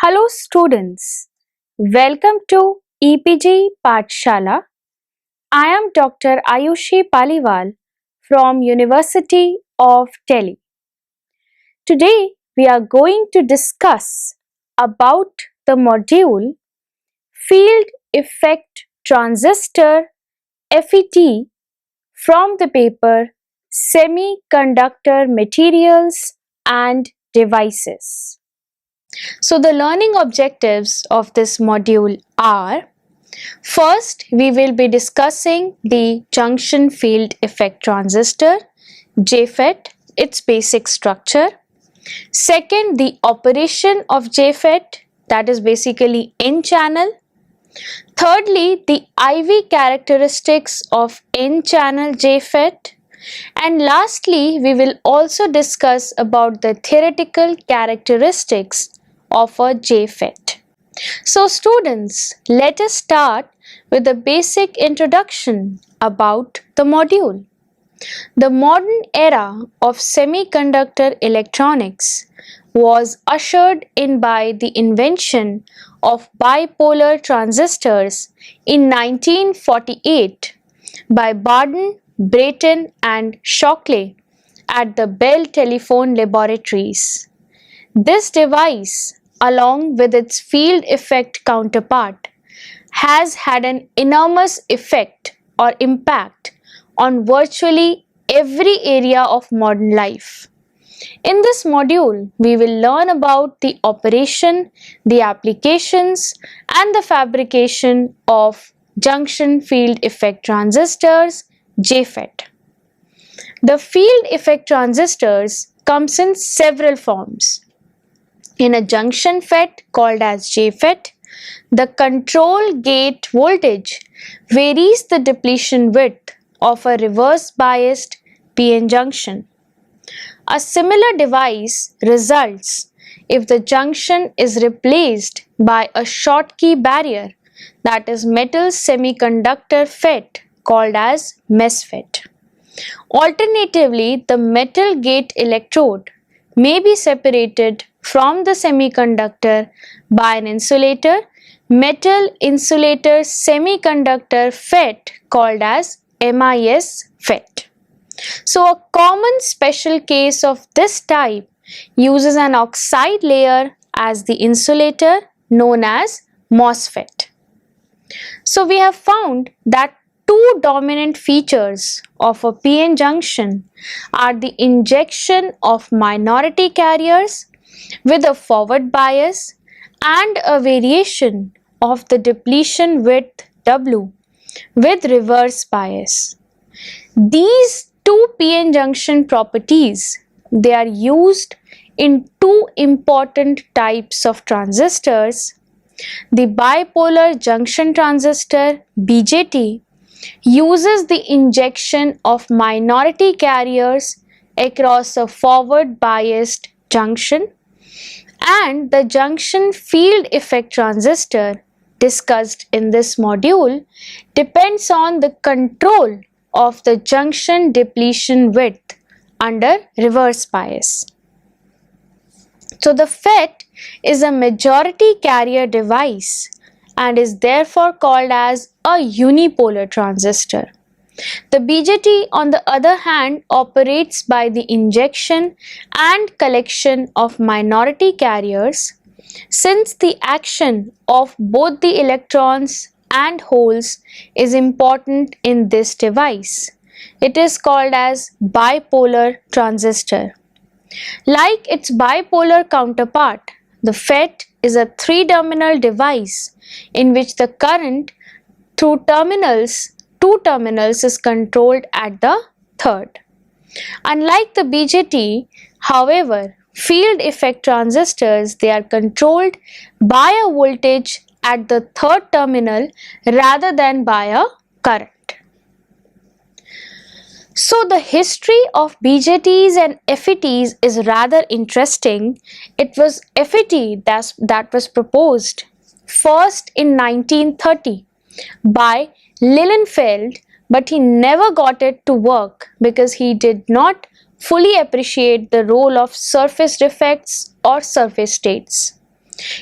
Hello students, welcome to EPG Pathshala. I am Dr. Ayushi Paliwal from University of Delhi. Today we are going to discuss about the module Field Effect Transistor FET from the paper Semiconductor Materials and Devices. So the learning objectives of this module are: first, we will be discussing the junction field effect transistor, JFET, its basic structure. Second, the operation of JFET, that is basically N-channel. Thirdly, the IV characteristics of N-channel JFET. And lastly, we will also discuss about the theoretical characteristics of a JFET. So students, let us start with a basic introduction about the module. The modern era of semiconductor electronics was ushered in by the invention of bipolar transistors in 1948 by Barden, Brayton and Shockley at the Bell Telephone Laboratories. This device, along with its field effect counterpart, has had an enormous effect or impact on virtually every area of modern life. In this module, we will learn about the operation, the applications, and the fabrication of junction field effect transistors, JFET. The field effect transistors comes in several forms. In a junction FET called as JFET, the control gate voltage varies the depletion width of a reverse biased PN junction. A similar device results if the junction is replaced by a Schottky barrier, that is metal semiconductor FET called as MESFET. Alternatively, the metal gate electrode may be separated from the semiconductor by an insulator, metal insulator semiconductor FET called as MIS FET. So a common special case of this type uses an oxide layer as the insulator known as MOSFET. So we have found that two dominant features of a PN junction are the injection of minority carriers with a forward bias and a variation of the depletion width W with reverse bias. These two PN junction properties, they are used in two important types of transistors. The bipolar junction transistor BJT uses the injection of minority carriers across a forward biased junction, and the junction field effect transistor discussed in this module depends on the control of the junction depletion width under reverse bias. So the FET is a majority carrier device and is therefore called as a unipolar transistor. The BJT, on the other hand, operates by the injection and collection of minority carriers. Since the action of both the electrons and holes is important in this device, it is called as bipolar transistor. Like its bipolar counterpart, the FET is a three-terminal device in which the current through two terminals is controlled at the third. Unlike the BJT, however, field effect transistors, they are controlled by a voltage at the third terminal rather than by a current. So the history of BJTs and FETs is rather interesting. It was FET that was proposed first in 1930 by Lilienfeld, but he never got it to work because he did not fully appreciate the role of surface defects or surface states.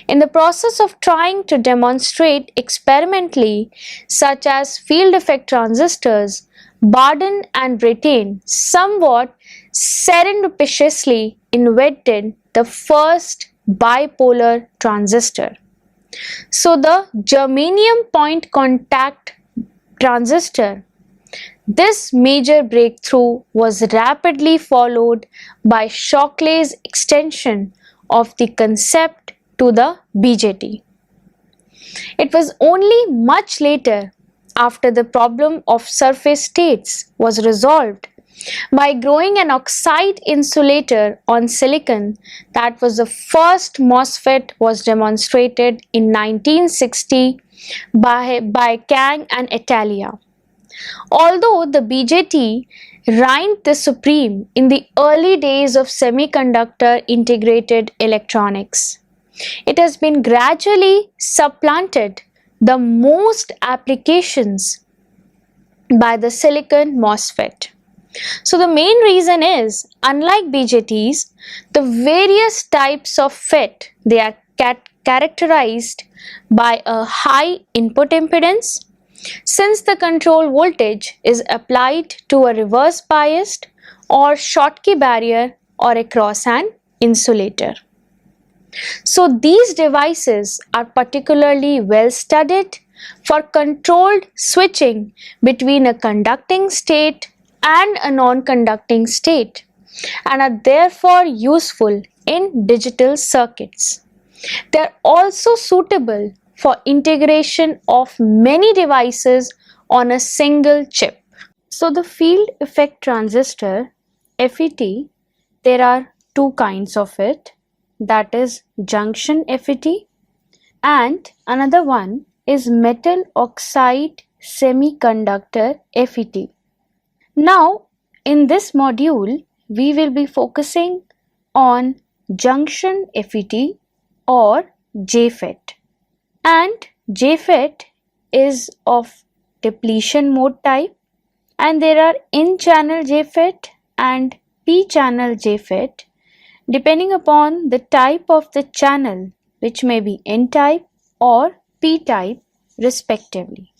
In the process of trying to demonstrate experimentally, such as field effect transistors, Barden and Brattain somewhat serendipitously invented the first bipolar transistor. So the germanium point contact transistor. This major breakthrough was rapidly followed by Shockley's extension of the concept to the BJT. It was only much later, after the problem of surface states was resolved, by growing an oxide insulator on silicon, that was the first MOSFET was demonstrated in 1960 by Kang and Italia. Although the BJT reigned the supreme in the early days of semiconductor integrated electronics, it has been gradually supplanted the most applications by the silicon MOSFET. So the main reason is, unlike BJTs, the various types of FET, they are characterized by a high input impedance, since the control voltage is applied to a reverse biased or Schottky barrier or across an insulator. So these devices are particularly well studied for controlled switching between a conducting state and a non-conducting state, and are therefore useful in digital circuits. They are also suitable for integration of many devices on a single chip. So the field effect transistor FET, there are two kinds of it, that is junction FET and another one is metal oxide semiconductor FET. Now in this module we will be focusing on junction FET or JFET, and JFET is of depletion mode type, and there are N-channel JFET and P-channel JFET depending upon the type of the channel, which may be N-type or P-type respectively.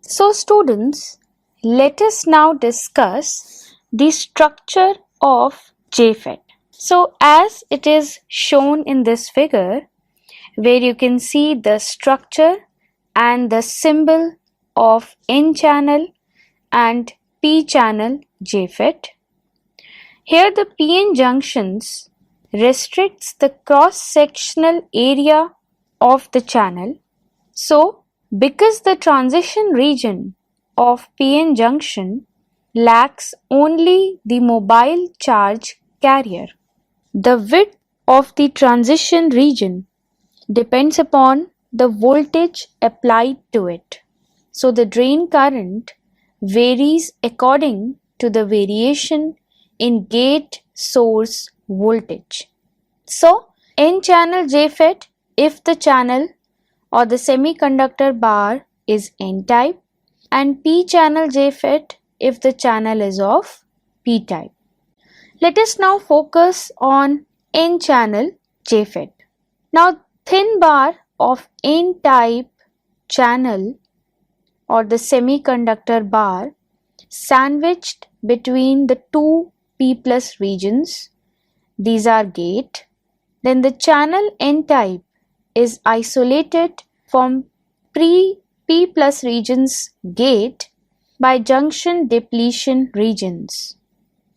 So students, let us now discuss the structure of JFET. So as it is shown in this figure, where you can see the structure and the symbol of N-channel and P-channel JFET. Here the PN junctions restricts the cross-sectional area of the channel. So because the transition region of PN junction lacks only the mobile charge carrier, the width of the transition region depends upon the voltage applied to it. So the drain current varies according to the variation in gate source voltage. So N-channel JFET if the channel or the semiconductor bar is N-type, and P-channel JFET if the channel is of P-type. Let us now focus on N-channel JFET. Now thin bar of N-type channel or the semiconductor bar sandwiched between the two P plus regions, these are gate, then the channel N-type is isolated from P plus regions gate by junction depletion regions.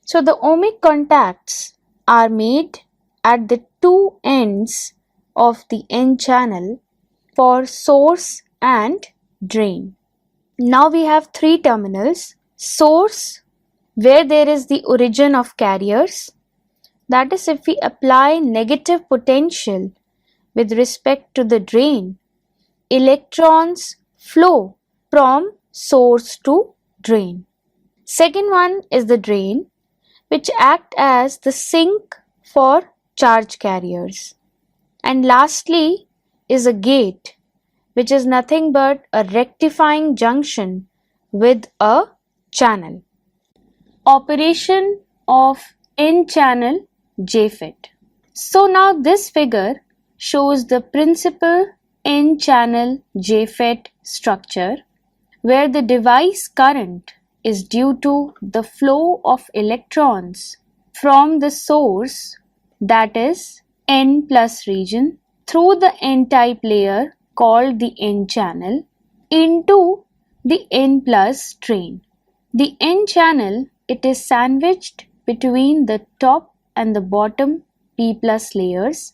So the ohmic contacts are made at the two ends of the N channel for source and drain. Now we have three terminals: source, where there is the origin of carriers, that is if we apply negative potential with respect to the drain, electrons flow from source to drain. Second one is the drain, which act as the sink for charge carriers. And lastly is a gate, which is nothing but a rectifying junction with a channel. Operation of N-channel JFET. So now this figure shows the principal N-channel JFET structure, where the device current is due to the flow of electrons from the source, that is N plus region, through the N-type layer called the N-channel into the N plus drain. The N-channel, it is sandwiched between the top and the bottom P plus layers,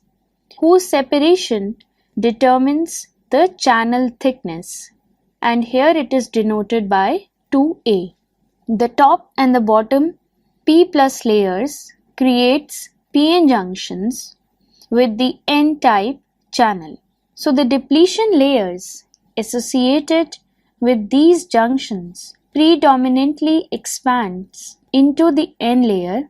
whose separation determines the channel thickness, and here it is denoted by 2A. The top and the bottom P plus layers creates PN junctions with the N-type channel. So the depletion layers associated with these junctions predominantly expands into the N layer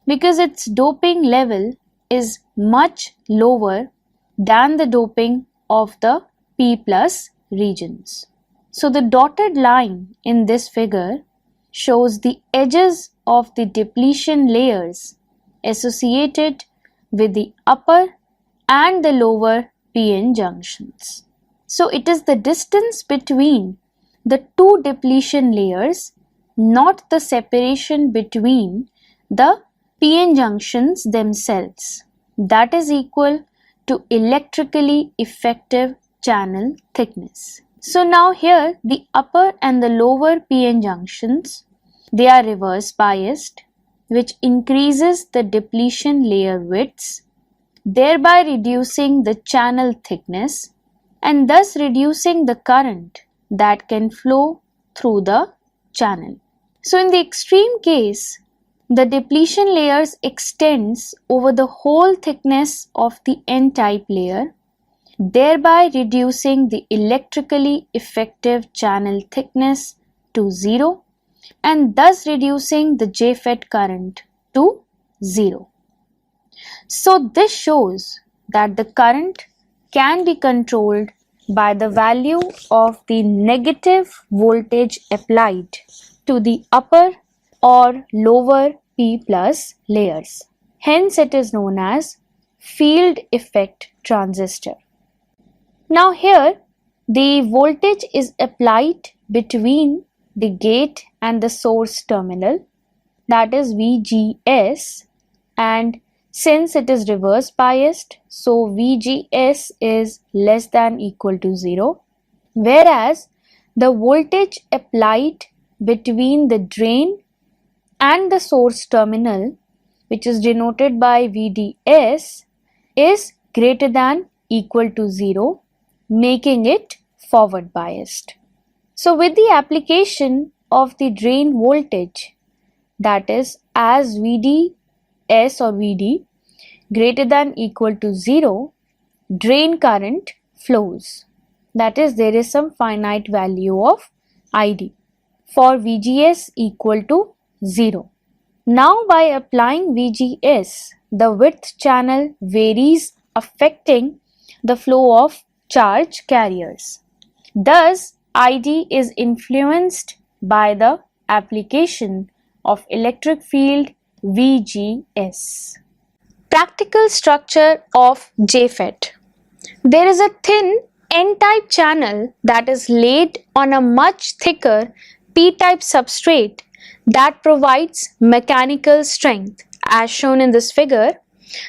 because its doping level is much lower than the doping of the P plus regions. So the dotted line in this figure shows the edges of the depletion layers associated with the upper and the lower PN junctions. So it is the distance between the two depletion layers, not the separation between the PN junctions themselves, that is equal to electrically effective channel thickness. So now here the upper and the lower PN junctions, they are reverse biased, which increases the depletion layer widths, thereby reducing the channel thickness and thus reducing the current that can flow through the channel. So in the extreme case, the depletion layers extends over the whole thickness of the N-type layer, thereby reducing the electrically effective channel thickness to 0 and thus reducing the JFET current to 0. So this shows that the current can be controlled by the value of the negative voltage applied to the upper or lower P plus layers. Hence it is known as field effect transistor. Now here the voltage is applied between the gate and the source terminal, that is VGS, and since it is reverse biased, so VGS is less than equal to 0, whereas the voltage applied between the drain and the source terminal, which is denoted by VDS, is greater than equal to 0, making it forward biased. So with the application of the drain voltage, that is as VDS or VD greater than equal to 0, drain current flows. That is, there is some finite value of ID for VGS equal to 0. Now by applying VGS, the width channel varies, affecting the flow of charge carriers. Thus, ID is influenced by the application of electric field VGS. Practical structure of JFET. There is a thin N-type channel that is laid on a much thicker P-type substrate that provides mechanical strength as shown in this figure.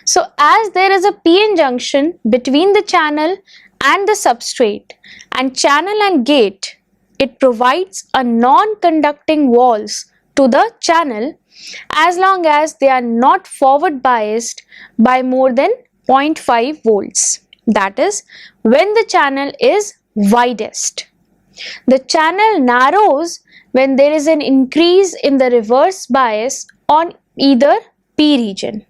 So as there is a PN junction between the channel and the substrate and channel and gate, it provides a non-conducting walls to the channel as long as they are not forward biased by more than 0.5 volts. That is, when the channel is widest. The channel narrows when there is an increase in the reverse bias on either P region.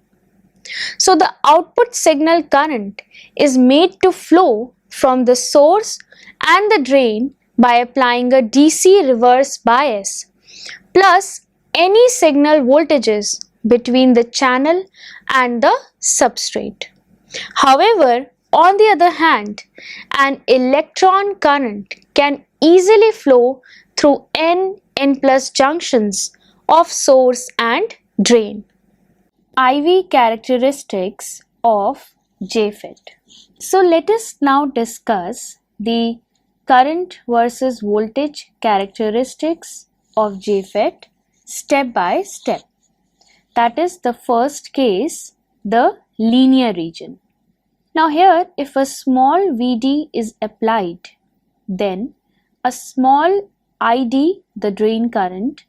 So the output signal current is made to flow from the source and the drain by applying a DC reverse bias plus any signal voltages between the channel and the substrate. However, on the other hand, an electron current can easily flow through N plus junctions of source and drain. IV characteristics of JFET. So let us now discuss the current versus voltage characteristics of JFET step by step. That is the first case, the linear region. Now here, if a small Vd is applied, then a small Id, the drain current,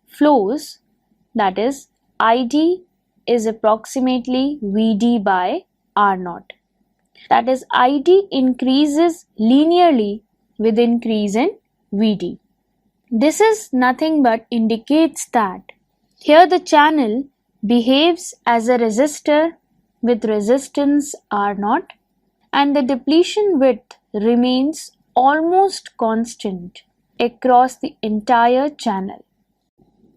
flows, that is Id is approximately Vd by R0. That is Id increases linearly with increase in Vd. This is nothing but indicates that here the channel behaves as a resistor with resistance R0 and the depletion width remains almost constant across the entire channel.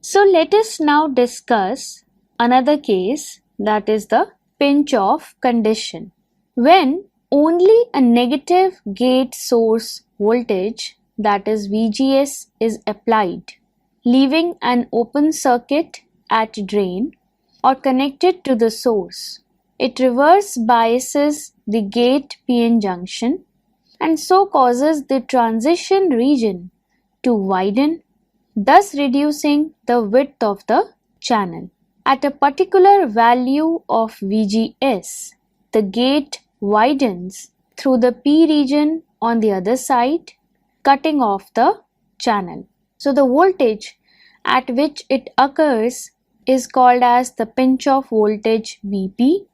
So let us now discuss another case, that is the pinch-off condition. When only a negative gate source voltage, that is VGS, is applied, leaving an open circuit at drain or connected to the source, it reverse biases the gate PN junction and so causes the transition region to widen, thus reducing the width of the channel. At a particular value of VGS, the gate widens through the P region on the other side, cutting off the channel. So the voltage at which it occurs is called as the pinch-off voltage Vp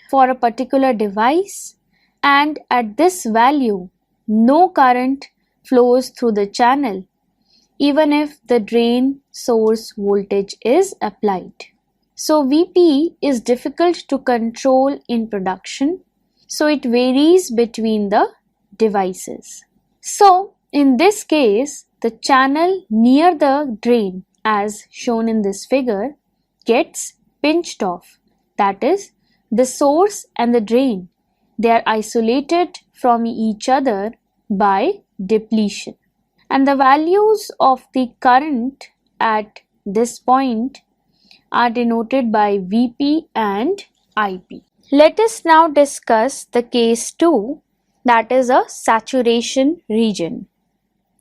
for a particular device, and at this value no current flows through the channel even if the drain source voltage is applied. So Vp is difficult to control in production, so it varies between the devices. So in this case, the channel near the drain, as shown in this figure, gets pinched off. That is, the source and the drain, they are isolated from each other by depletion. And the values of the current at this point are denoted by Vp and Ip. Let us now discuss the case 2, that is a saturation region.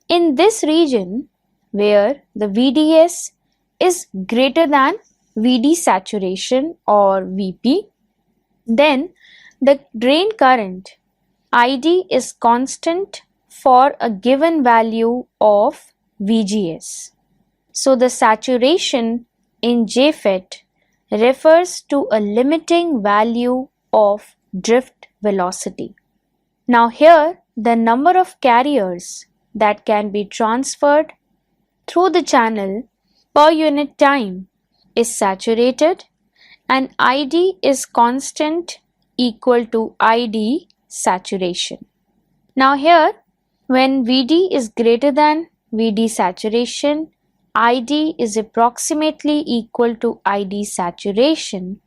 In this region, where the VDS is greater than VD saturation or Vp, then the drain current Id is constant for a given value of VGS. So the saturation in JFET refers to a limiting value of drift velocity. Now here the number of carriers that can be transferred through the channel per unit time is saturated and Id is constant equal to Id saturation. Now here when Vd is greater than Vd saturation, Id is approximately equal to Id saturation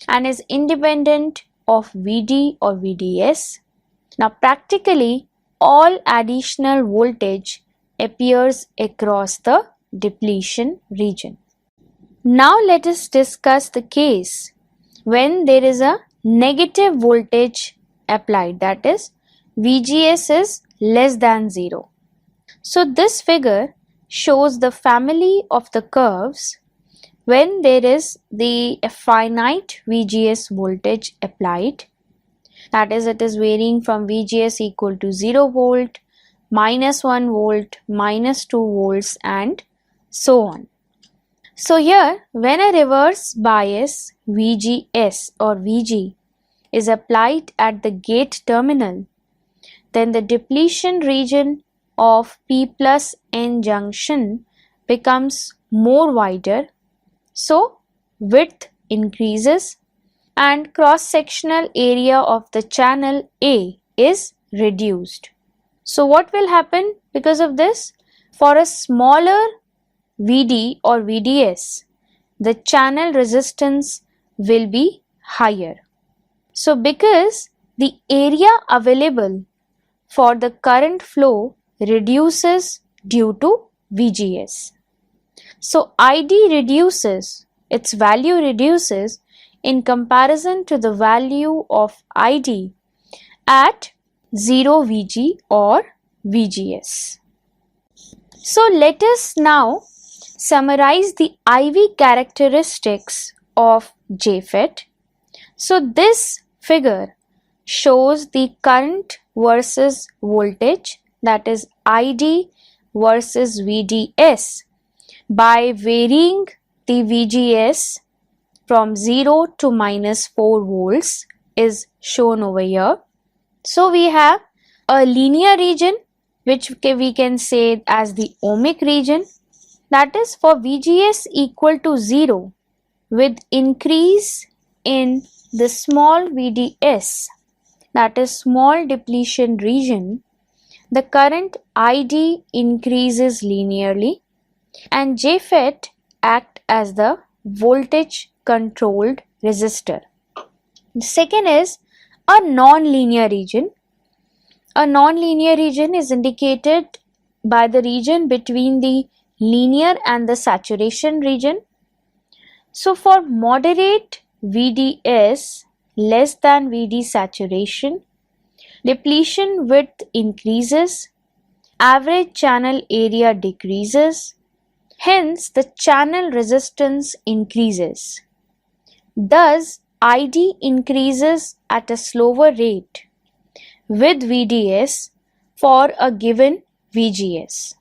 and is independent of Vd or VDS. Now practically all additional voltage appears across the depletion region. Now let us discuss the case when there is a negative voltage applied, that is VGS is less than 0. So this figure shows the family of the curves when there is the finite VGS voltage applied, that is it is varying from VGS equal to 0 volt, minus 1 volt, minus 2 volts and so on. So here when a reverse bias VGS or VG is applied at the gate terminal, then the depletion region of P plus N junction becomes more wider, so width increases and cross-sectional area of the channel A is reduced. So what will happen because of this? For a smaller Vd or VDS, the channel resistance will be higher. So because the area available for the current flow reduces due to VGS. So Id reduces, its value reduces in comparison to the value of ID at 0 VG or VGS. So let us now summarize the IV characteristics of JFET. So this figure shows the current versus voltage, that is ID versus VDS, by varying the VGS from 0 to -4 volts is shown over here. So we have a linear region which we can say as the ohmic region, that is for VGS equal to 0 with increase in the small VDS, that is small depletion region, the current ID increases linearly and JFET act as the voltage controlled resistor. The second is a non-linear region. A non-linear region is indicated by the region between the linear and the saturation region. So for moderate VDS less than VD saturation, depletion width increases, average channel area decreases, hence the channel resistance increases. Thus, ID increases at a slower rate with VDS for a given VGS.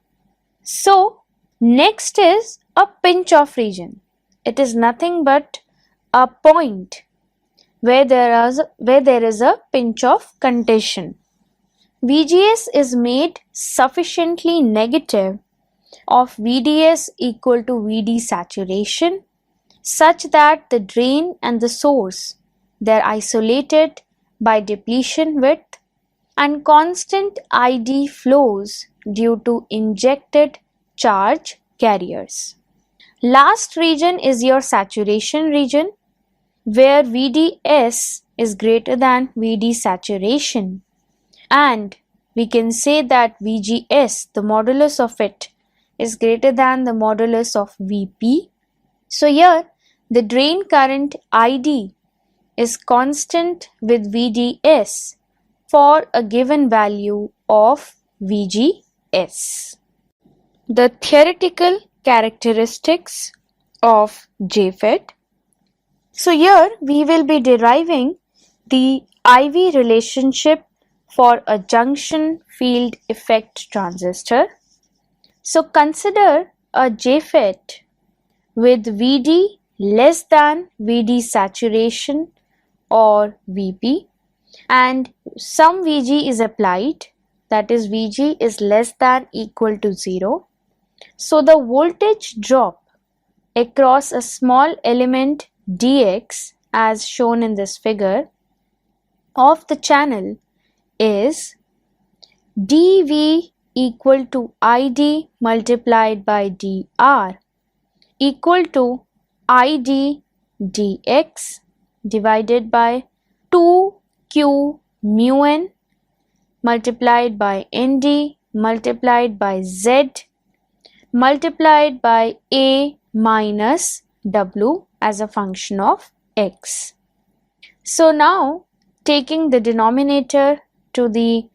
So, next is a pinch-off region. It is nothing but a point where there is a pinch-off condition. VGS is made sufficiently negative of VDS equal to VD saturation such that the drain and the source, they are isolated by depletion width and constant ID flows due to injected charge carriers. Last region is your saturation region where VDS is greater than VD saturation, and we can say that VGS, the modulus of it, is greater than the modulus of VP. So here the drain current ID is constant with VDS for a given value of VGS. The theoretical characteristics of JFET. So here we will be deriving the IV relationship for a junction field effect transistor. So consider a JFET with VD less than VD saturation or VP and some VG is applied, that is VG is less than equal to 0. So the voltage drop across a small element dx as shown in this figure of the channel is dV equal to ID multiplied by dR equal to ID dx divided by 2q mu n multiplied by nd multiplied by z multiplied by a minus w as a function of x. So now taking the denominator to the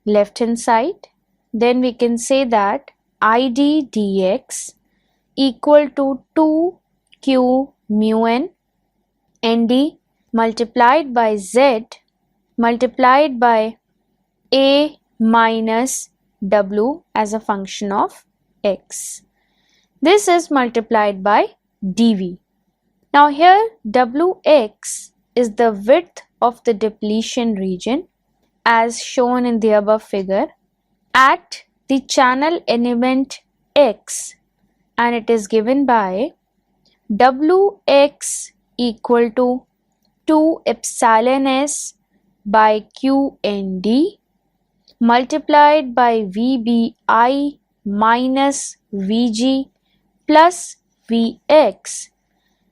left hand side, then we can say that ID dx equal to 2q mu n nd multiplied by z multiplied by a minus w as a function of x. This is multiplied by dV. Now here Wx is the width of the depletion region as shown in the above figure at the channel element x, and it is given by Wx equal to 2 epsilon s by qnd multiplied by Vbi minus Vg plus Vx.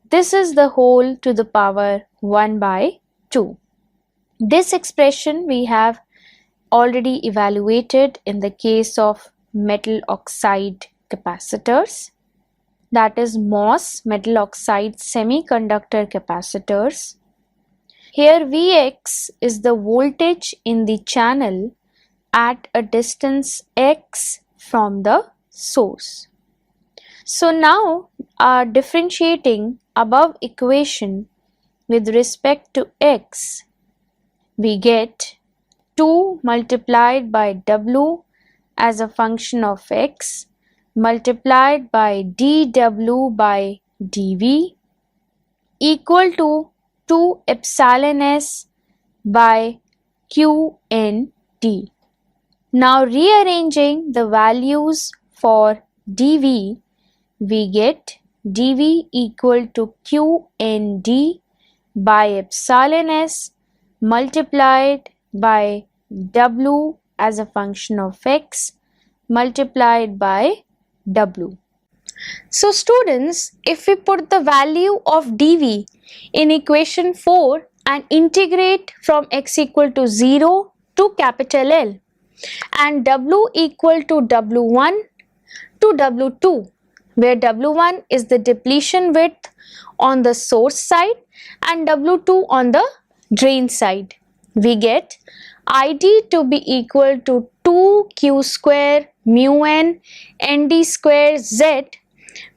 This is the whole to the power 1 by 2. This expression we have already evaluated in the case of metal oxide capacitors. that is MOS, metal oxide semiconductor capacitors. Here Vx is the voltage in the channel at a distance x from the source. So now differentiating above equation with respect to x, we get 2 multiplied by W as a function of x multiplied by dW by dV equal to 2 epsilon s by QND. Now rearranging the values for dV, we get dV equal to QND by epsilon s multiplied by W as a function of x multiplied by W. So students, if we put the value of dV in equation 4 and integrate from x equal to 0 to capital L and W equal to W1 to W2, where W1 is the depletion width on the source side and W2 on the drain side, we get ID to be equal to 2q square mu n nd square z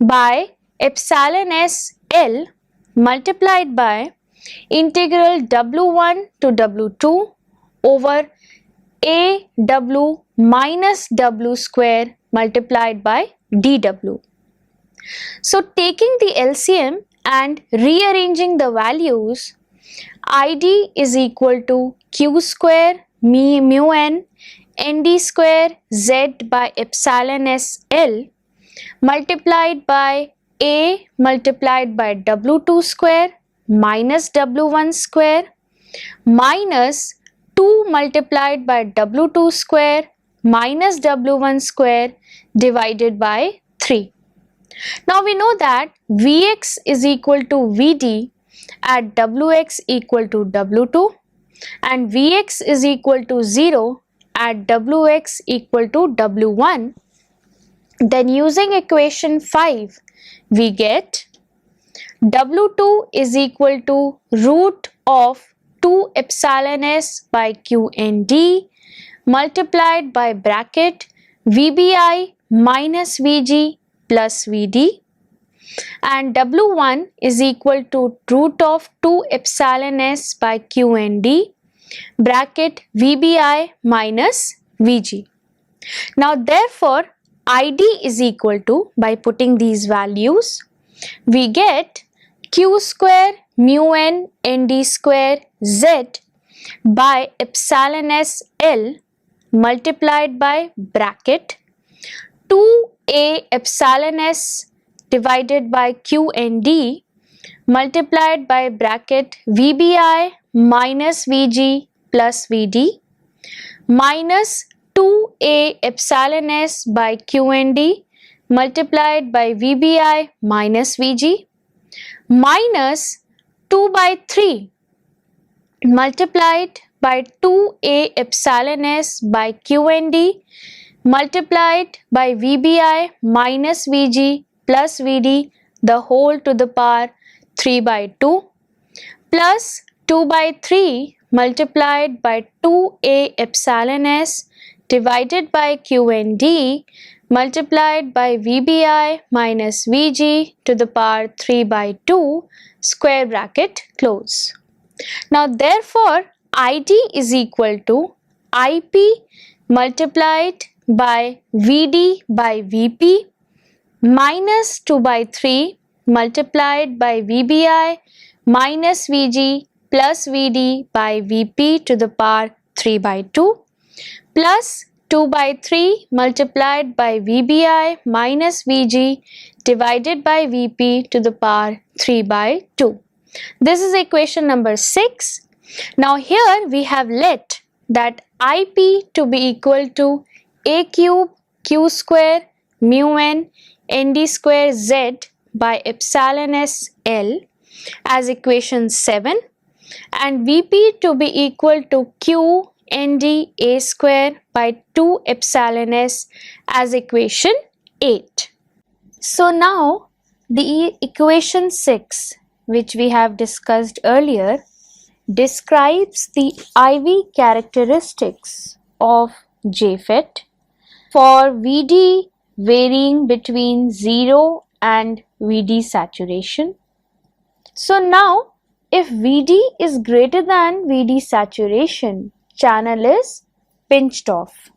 by epsilon s L multiplied by integral W1 to W2 over AW minus W square multiplied by dW. So taking the LCM and rearranging the values, ID is equal to q square mu n nd square z by epsilon s L multiplied by A multiplied by W2 square minus W1 square minus 2 multiplied by W2 square minus W1 square divided by 3. Now we know that Vx is equal to Vd at Wx equal to W2 and Vx is equal to 0 at Wx equal to W1. Then using equation 5, we get W2 is equal to root of 2 epsilon s by QND multiplied by bracket VBI minus VG plus VD, and W1 is equal to root of 2 epsilon s by QND bracket VBI minus VG. Now therefore ID is equal to, by putting these values, we get q square mu n nd square z by epsilon s L multiplied by bracket 2a epsilon s divided by QND multiplied by bracket VBI minus VG plus VD minus 2a epsilon s by QND multiplied by VBI minus VG minus 2 by 3 multiplied by 2a epsilon s by QND multiplied by VBI minus VG plus VD the whole to the power 3 by 2 plus 2 by 3 multiplied by 2a epsilon s divided by QND multiplied by VBI minus VG to the power 3 by 2 square bracket close. Now therefore ID is equal to IP multiplied by VD by VP minus 2 by 3 multiplied by VBI minus VG plus VD by VP to the power 3 by 2 plus 2 by 3 multiplied by VBI minus VG divided by VP to the power 3 by 2. This is equation number 6. Now here we have let that IP to be equal to A cube q square mu n nd square z by epsilon s L as equation 7 and Vp to be equal to q nd a square by 2 epsilon s as equation 8. So now The equation 6, which we have discussed earlier, describes the IV characteristics of JFET for VD varying between 0 and VD saturation. So now, if VD is greater than VD saturation, channel is pinched off.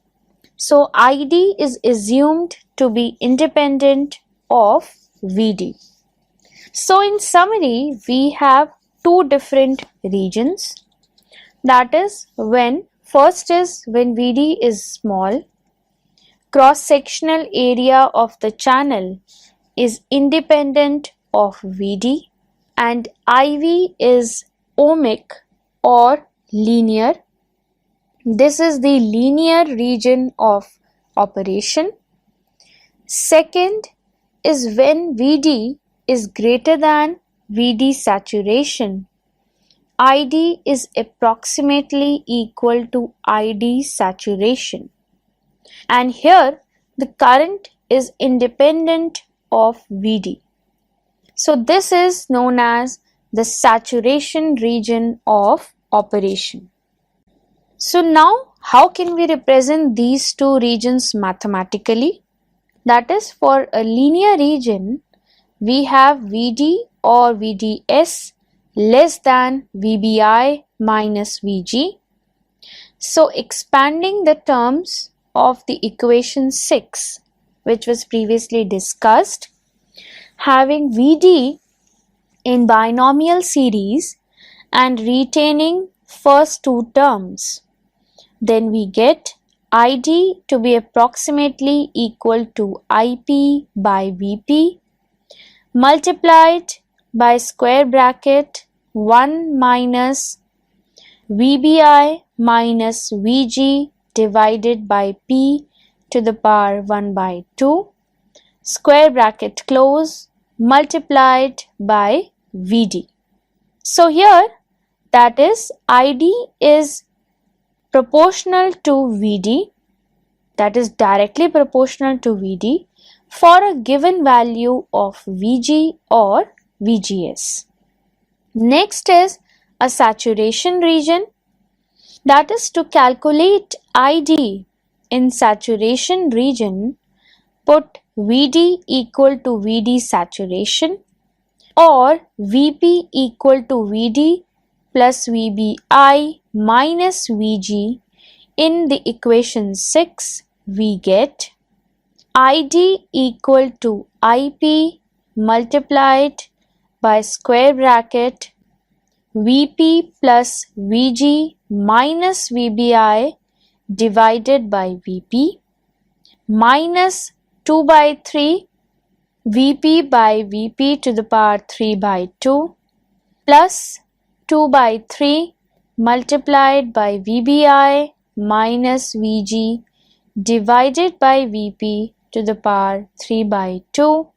So ID is assumed to be independent of VD. So in summary, we have two different regions. That is, first is when VD is small, cross-sectional area of the channel is independent of VD, and IV is ohmic or linear. This is the linear region of operation. Second is when VD is greater than VD saturation. ID is approximately equal to ID saturation. And here the current is independent of VD. So this is known as the saturation region of operation. So now how can we represent these two regions mathematically? That is, for a linear region, we have VD or VDS less than VBI minus VG. So expanding the terms of the equation 6, which was previously discussed, having VD in binomial series and retaining first two terms, then we get ID to be approximately equal to IP by VP multiplied by square bracket 1 minus VBI minus VG divided by P to the power 1 by 2 square bracket close multiplied by VD. So here, that is, ID is proportional to VD, that is directly proportional to VD for a given value of VG or VGS. Next is a saturation region, that is, to calculate ID in saturation region, put VD equal to VD saturation or VP equal to VD plus VBI minus VG. In the equation 6, we get ID equal to IP multiplied by square bracket VP plus VG minus VBI divided by VP minus 2 by 3 VP by VP to the power 3 by 2 plus 2 by 3 multiplied by VBI minus VG divided by VP to the power 3 by 2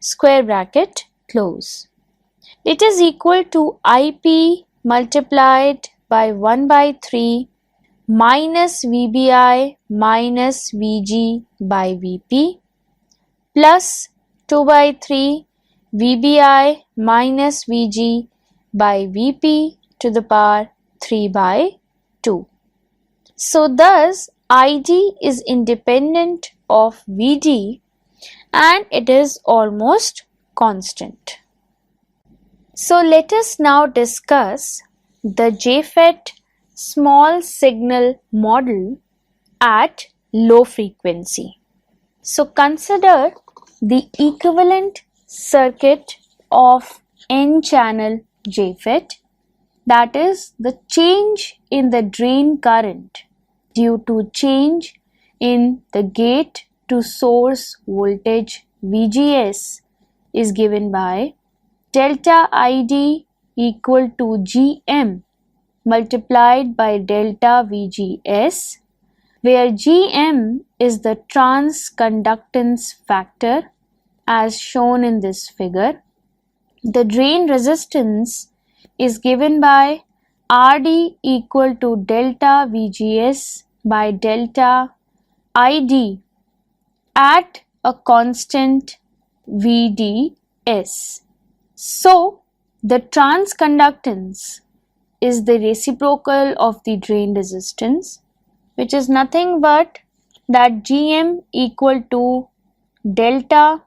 square bracket close. It is equal to IP multiplied by 1 by 3 minus VBI minus VG by VP plus 2 by 3 VBI minus VG by VP to the power 3 by 2. So thus ID is independent of VD and it is almost constant. So let us now discuss the JFET small signal model at low frequency. So consider the equivalent circuit of N-channel JFET, that is, the change in the drain current due to change in the gate to source voltage VGS is given by delta ID equal to Gm multiplied by delta VGS, where Gm is the transconductance factor as shown in this figure. The drain resistance is given by RD equal to delta VGS by delta ID at a constant VD S. So, the transconductance is the reciprocal of the drain resistance, which is nothing but that Gm equal to delta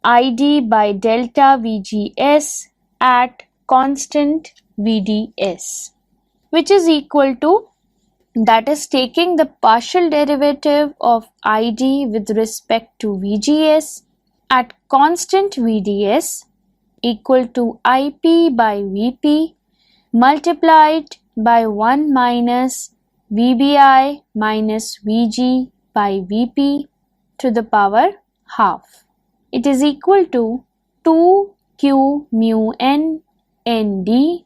ID by delta VGS at constant VDS, which is equal to, that is taking the partial derivative of ID with respect to VGS at constant VDS equal to IP by Vp multiplied by 1 minus VBI minus VG by Vp to the power half. It is equal to 2q mu n nd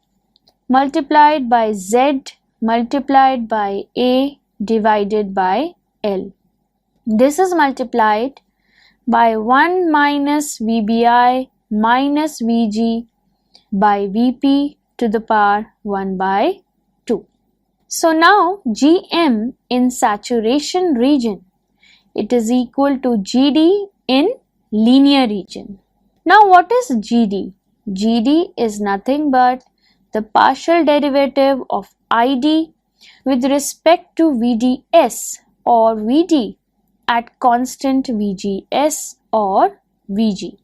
multiplied by Z multiplied by A divided by L. This is multiplied by 1 minus VBI minus VG by Vp to the power 1 by 2. So now Gm in saturation region, it is equal to Gd in linear region. Now what is Gd? Gd is nothing but the partial derivative of ID with respect to VDS or VD at constant VGS or VG.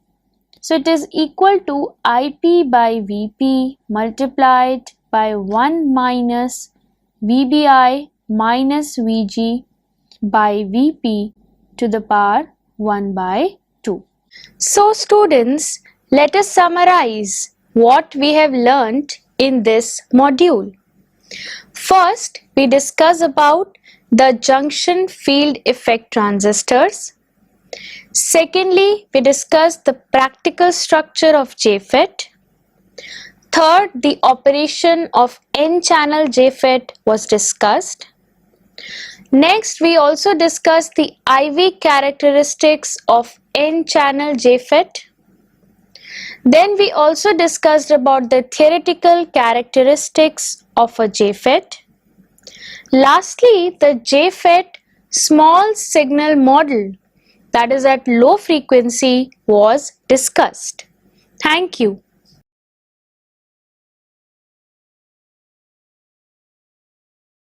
So it is equal to IP by Vp multiplied by 1 minus VBI minus VG by Vp to the power 1 by 2. So students, let us summarize what we have learnt in this module. First, we discuss about the junction field effect transistors. Secondly, we discuss the practical structure of JFET. Third, the operation of N-channel JFET was discussed. Next, we also discussed the IV characteristics of N-channel JFET. Then we also discussed about the theoretical characteristics of a JFET. Lastly, the JFET small signal model, that is at low frequency, was discussed. Thank you.